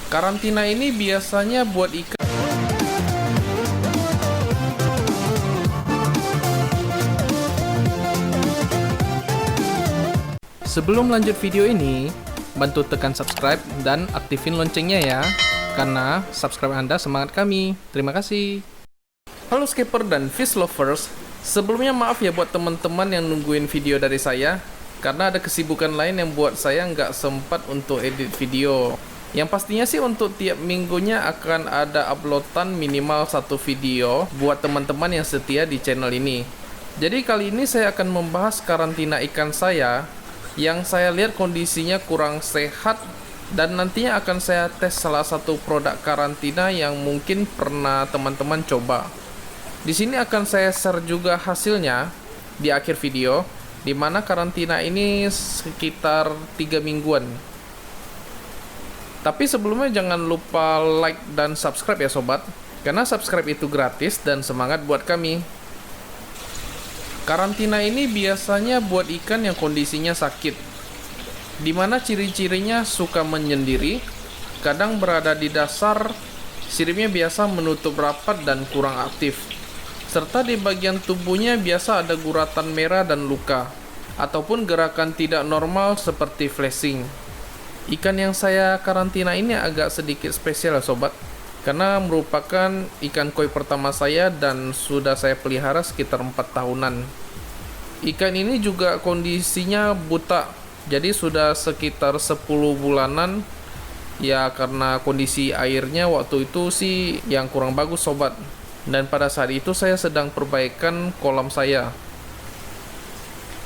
Karantina ini biasanya buat ikan. Sebelum lanjut video ini, bantu tekan subscribe dan aktifin loncengnya ya, karena subscribe Anda semangat kami. Terima kasih. Halo skipper dan fish lovers, sebelumnya maaf ya buat teman-teman yang nungguin video dari saya, karena ada kesibukan lain yang buat saya nggak sempat untuk edit video. Yang pastinya sih untuk tiap minggunya akan ada uploadan minimal satu video buat teman-teman yang setia di channel ini. Jadi kali ini saya akan membahas karantina ikan saya yang saya lihat kondisinya kurang sehat, dan nantinya akan saya tes salah satu produk karantina yang mungkin pernah teman-teman coba. Di sini akan saya share juga hasilnya di akhir video, di mana karantina ini sekitar 3 mingguan. Tapi sebelumnya jangan lupa like dan subscribe ya sobat, karena subscribe itu gratis dan semangat buat kami. Karantina ini biasanya buat ikan yang kondisinya sakit, dimana ciri-cirinya suka menyendiri, kadang berada di dasar, siripnya biasa menutup rapat dan kurang aktif, serta di bagian tubuhnya biasa ada guratan merah dan luka, ataupun gerakan tidak normal seperti flashing. Ikan yang saya karantina ini agak sedikit spesial ya sobat, karena merupakan ikan koi pertama saya dan sudah saya pelihara sekitar 4 tahunan. Ikan ini juga kondisinya buta, jadi sudah sekitar 10 bulanan ya, karena kondisi airnya waktu itu sih yang kurang bagus sobat. Dan pada saat itu saya sedang perbaikan kolam saya.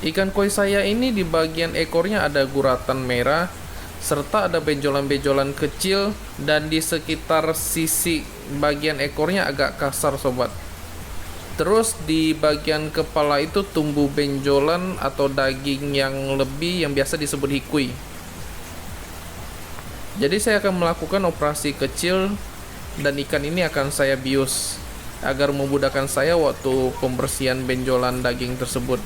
Ikan koi saya ini di bagian ekornya ada guratan merah, serta ada benjolan-benjolan kecil, dan di sekitar sisi bagian ekornya agak kasar sobat. Terus di bagian kepala itu tumbuh benjolan atau daging yang lebih, yang biasa disebut hikui. Jadi saya akan melakukan operasi kecil dan ikan ini akan saya bius agar memudahkan saya waktu pembersihan benjolan daging tersebut.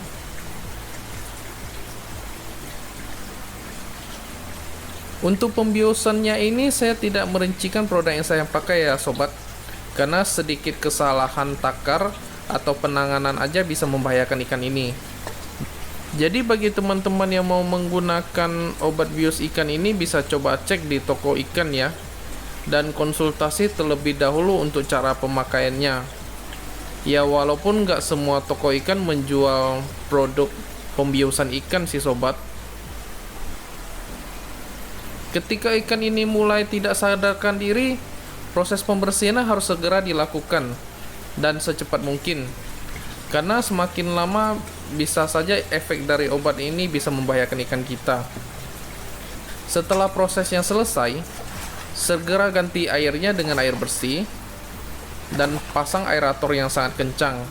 Untuk pembiusannya ini saya tidak merincikan produk yang saya pakai ya sobat, karena sedikit kesalahan takar atau penanganan aja bisa membahayakan ikan ini. Jadi bagi teman-teman yang mau menggunakan obat bius ikan ini bisa coba cek di toko ikan ya, dan konsultasi terlebih dahulu untuk cara pemakaiannya. Ya walaupun nggak semua toko ikan menjual produk pembiusan ikan sih sobat. Ketika ikan ini mulai tidak sadarkan diri, proses pembersihan harus segera dilakukan dan secepat mungkin, karena semakin lama bisa saja efek dari obat ini bisa membahayakan ikan kita. Setelah proses yang selesai, segera ganti airnya dengan air bersih dan pasang aerator yang sangat kencang.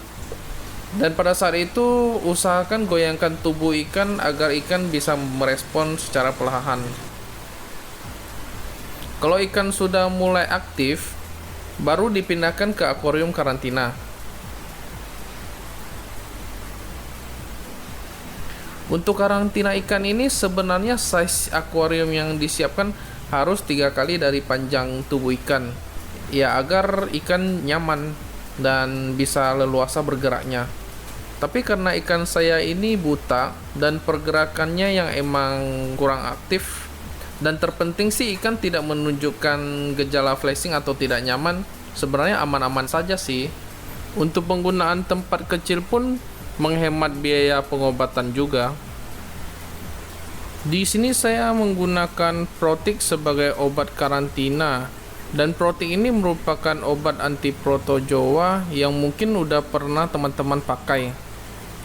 Dan pada saat itu usahakan goyangkan tubuh ikan agar ikan bisa merespon secara perlahan. Kalau ikan sudah mulai aktif, baru dipindahkan ke akuarium karantina. Untuk karantina ikan ini sebenarnya size akuarium yang disiapkan harus 3 kali dari panjang tubuh ikan, ya agar ikan nyaman dan bisa leluasa bergeraknya. Tapi karena ikan saya ini buta dan pergerakannya yang emang kurang aktif, dan terpenting sih ikan tidak menunjukkan gejala flashing atau tidak nyaman, sebenarnya aman-aman saja sih. Untuk penggunaan tempat kecil pun menghemat biaya pengobatan juga. Di sini saya menggunakan Protik sebagai obat karantina, dan Protik ini merupakan obat anti protozoa yang mungkin udah pernah teman-teman pakai.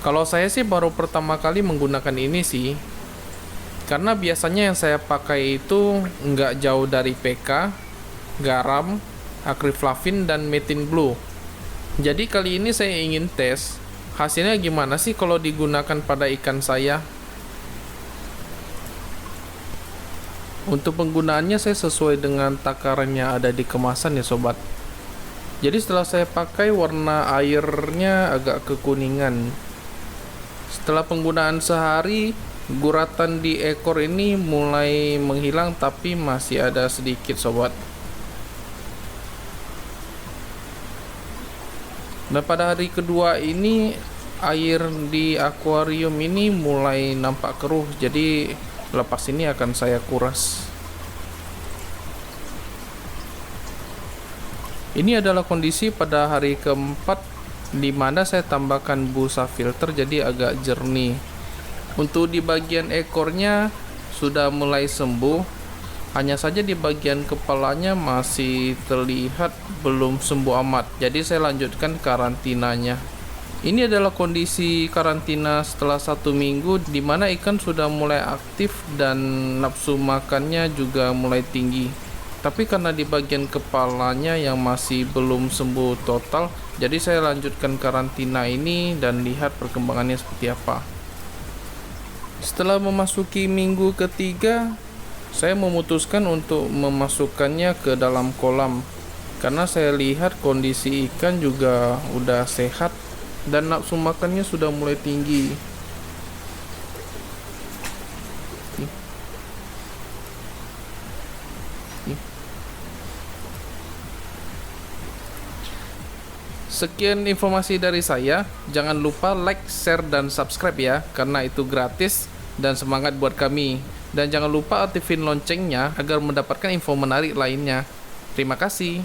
Kalau saya sih baru pertama kali menggunakan ini sih, karena biasanya yang saya pakai itu nggak jauh dari PK, garam, akriflavin, dan metin blue. Jadi kali ini saya ingin tes hasilnya gimana sih kalau digunakan pada ikan saya. Untuk penggunaannya saya sesuai dengan takaran yang ada di kemasan ya sobat. Jadi setelah saya pakai, warna airnya agak kekuningan. Setelah penggunaan sehari, Guratan di ekor ini mulai menghilang, tapi masih ada sedikit sobat. Dan pada hari kedua ini air di akuarium ini mulai nampak keruh, jadi lepas ini akan saya kuras. Ini adalah kondisi pada hari keempat, di mana saya tambahkan busa filter jadi agak jernih. Untuk di bagian ekornya sudah mulai sembuh, hanya saja di bagian kepalanya masih terlihat belum sembuh amat, jadi saya lanjutkan karantinanya. Ini adalah kondisi karantina setelah 1 minggu, di mana ikan sudah mulai aktif dan nafsu makannya juga mulai tinggi. Tapi karena di bagian kepalanya yang masih belum sembuh total, jadi saya lanjutkan karantina ini dan lihat perkembangannya seperti apa. Setelah memasuki minggu ketiga, saya memutuskan untuk memasukkannya ke dalam kolam, karena saya lihat kondisi ikan juga udah sehat dan nafsu makannya sudah mulai tinggi. Sekian informasi dari saya. Jangan lupa like, share, dan subscribe ya, karena itu gratis dan semangat buat kami. Dan jangan lupa aktifin loncengnya agar mendapatkan info menarik lainnya. Terima kasih.